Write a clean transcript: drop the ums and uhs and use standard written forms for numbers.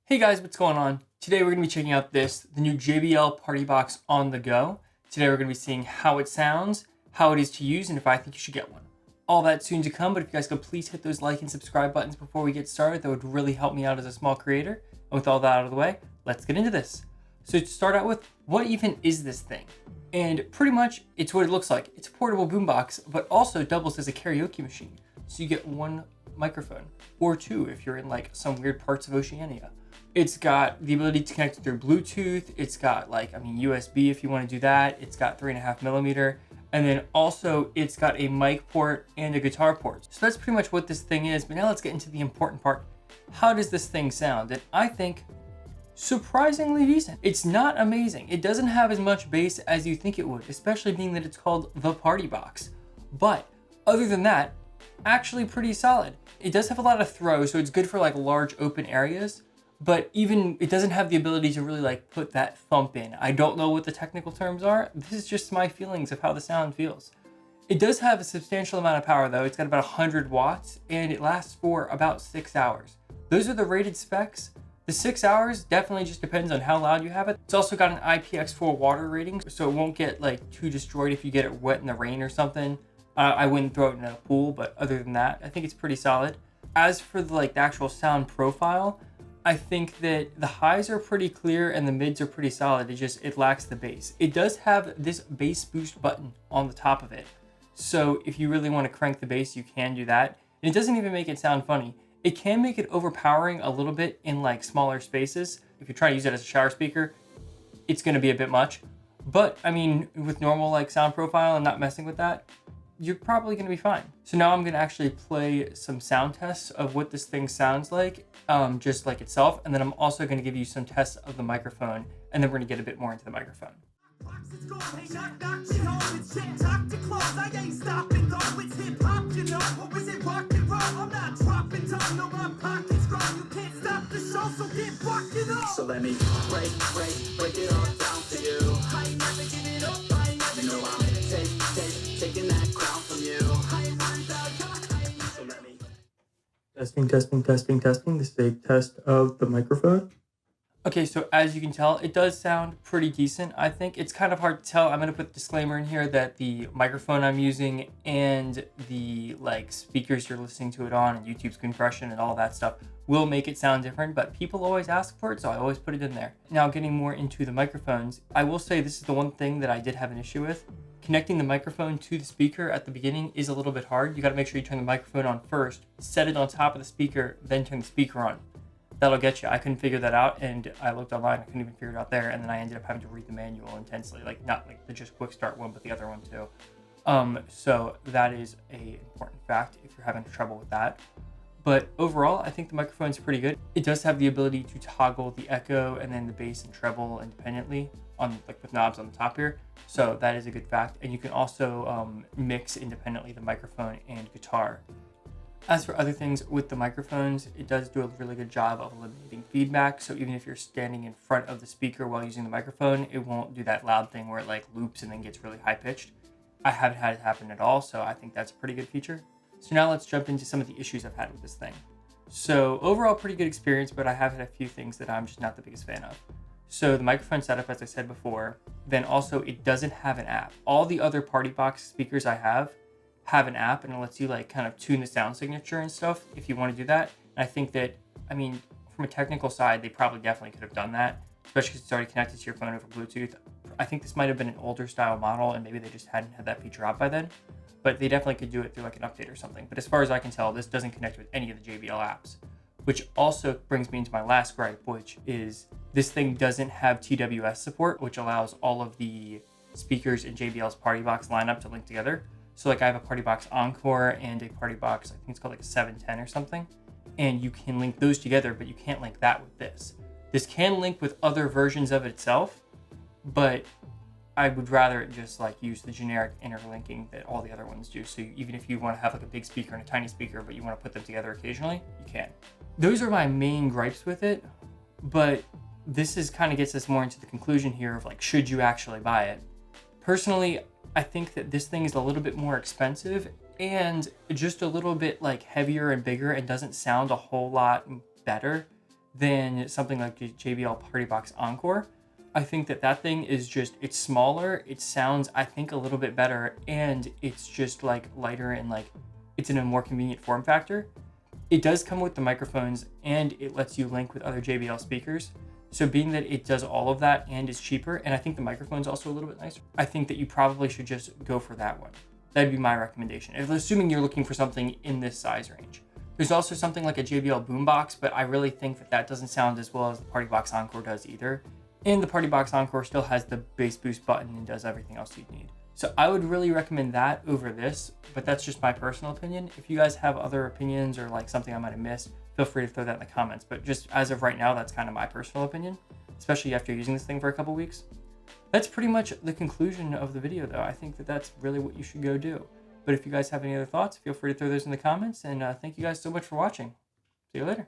Hey guys, what's going on? Today we're going to be checking out the new JBL Partybox on the go. Today we're going to be seeing how it sounds, how it is to use, and if I think you should get one. All that soon to come, but if you guys could please hit those like and subscribe buttons before we get started, that would really help me out as a small creator. And with all that out of the way, let's get into this. So to start out with, what even is this thing? And pretty much, it's what it looks like. It's a portable boombox, but also doubles as a karaoke machine. So you get one microphone, or two if you're in like some weird parts of Oceania. It's got the ability to connect through Bluetooth. It's got USB if you want to do that. It's got 3.5mm. And then also it's got a mic port and a guitar port. So that's pretty much what this thing is. But now let's get into the important part. How does this thing sound? And I think surprisingly decent. It's not amazing. It doesn't have as much bass as you think it would, especially being that it's called the Partybox. But other than that, actually pretty solid. It does have a lot of throw, so it's good for like large open areas. But even it doesn't have the ability to really like put that thump in. I don't know what the technical terms are. This is just my feelings of how the sound feels. It does have a substantial amount of power though. It's got about 100 watts and it lasts for about 6 hours. Those are the rated specs. The 6 hours definitely just depends on how loud you have it. It's also got an IPX4 water rating, so it won't get like too destroyed if you get it wet in the rain or something. I wouldn't throw it in a pool, but other than that, I think it's pretty solid. As for the actual sound profile, I think that the highs are pretty clear and the mids are pretty solid. It lacks the bass. It does have this bass boost button on the top of it. So if you really want to crank the bass, you can do that. And it doesn't even make it sound funny. It can make it overpowering a little bit in like smaller spaces. If you're trying to use it as a shower speaker, it's going to be a bit much. But I mean, with normal like sound profile and not messing with that, you're probably going to be fine. So now I'm going to actually play some sound tests of what this thing sounds like, just like itself. And then I'm also going to give you some tests of the microphone, and then we're going to get a bit more into the microphone. So let me break it all down for you. I ain't never giving up, I ain't never, you know I'm taking that crown from you. I ain't worried about you, so let me. Testing. This is a test of the microphone. Okay, so as you can tell, it does sound pretty decent. I think it's kind of hard to tell. I'm going to put a disclaimer in here that the microphone I'm using and the speakers you're listening to it on and YouTube's compression and all that stuff will make it sound different, but people always ask for it, so I always put it in there. Now, getting more into the microphones, I will say this is the one thing that I did have an issue with. Connecting the microphone to the speaker at the beginning is a little bit hard. You got to make sure you turn the microphone on first, set it on top of the speaker, then turn the speaker on. That'll get you. I couldn't figure that out, and I looked online. I couldn't even figure it out there, and then I ended up having to read the manual intensely, not the just quick start one, but the other one too. So that is a important fact if you're having trouble with that. But overall, I think the microphone's pretty good. It does have the ability to toggle the echo and then the bass and treble independently on with knobs on the top here. So that is a good fact. And you can also mix independently the microphone and guitar. As for other things with the microphones, it does do a really good job of eliminating feedback. So even if you're standing in front of the speaker while using the microphone, it won't do that loud thing where it loops and then gets really high pitched. I haven't had it happen at all, so I think that's a pretty good feature. So now let's jump into some of the issues I've had with this thing. So overall, pretty good experience, but I have had a few things that I'm just not the biggest fan of. So the microphone setup, as I said before, then also it doesn't have an app. All the other Partybox speakers I have an app, and it lets you kind of tune the sound signature and stuff if you want to do that. And I think that, from a technical side, they probably definitely could have done that, especially because it's already connected to your phone over Bluetooth. I think this might have been an older style model, and maybe they just hadn't had that feature out by then. But they definitely could do it through an update or something. But as far as I can tell, this doesn't connect with any of the JBL apps, which also brings me into my last gripe, which is this thing doesn't have TWS support, which allows all of the speakers in JBL's Partybox lineup to link together. So I have a Partybox Encore and a Partybox, I think it's called a 710 or something. And you can link those together, but you can't link that with this. This can link with other versions of itself, but I would rather it just use the generic interlinking that all the other ones do. So even if you want to have a big speaker and a tiny speaker, but you want to put them together occasionally, you can. Those are my main gripes with it, but this is kind of gets us more into the conclusion here of should you actually buy it? Personally, I think that this thing is a little bit more expensive and just a little bit heavier and bigger and doesn't sound a whole lot better than something like the JBL Partybox Encore. I think that thing is just, it's smaller, it sounds, I think, a little bit better, and it's just like lighter and like it's in a more convenient form factor. It does come with the microphones and it lets you link with other JBL speakers. So being that it does all of that and is cheaper, and I think the microphone's also a little bit nicer, I think that you probably should just go for that one. That'd be my recommendation, assuming you're looking for something in this size range. There's also something like a JBL boombox, but I really think that doesn't sound as well as the Partybox Encore does either. And the Partybox Encore still has the bass boost button and does everything else you'd need. So I would really recommend that over this, but that's just my personal opinion. If you guys have other opinions or like something I might have missed, feel free to throw that in the comments. But just as of right now, that's kind of my personal opinion, especially after using this thing for a couple weeks. That's pretty much the conclusion of the video though. I think that's really what you should go do. But if you guys have any other thoughts, feel free to throw those in the comments. And thank you guys so much for watching. See you later.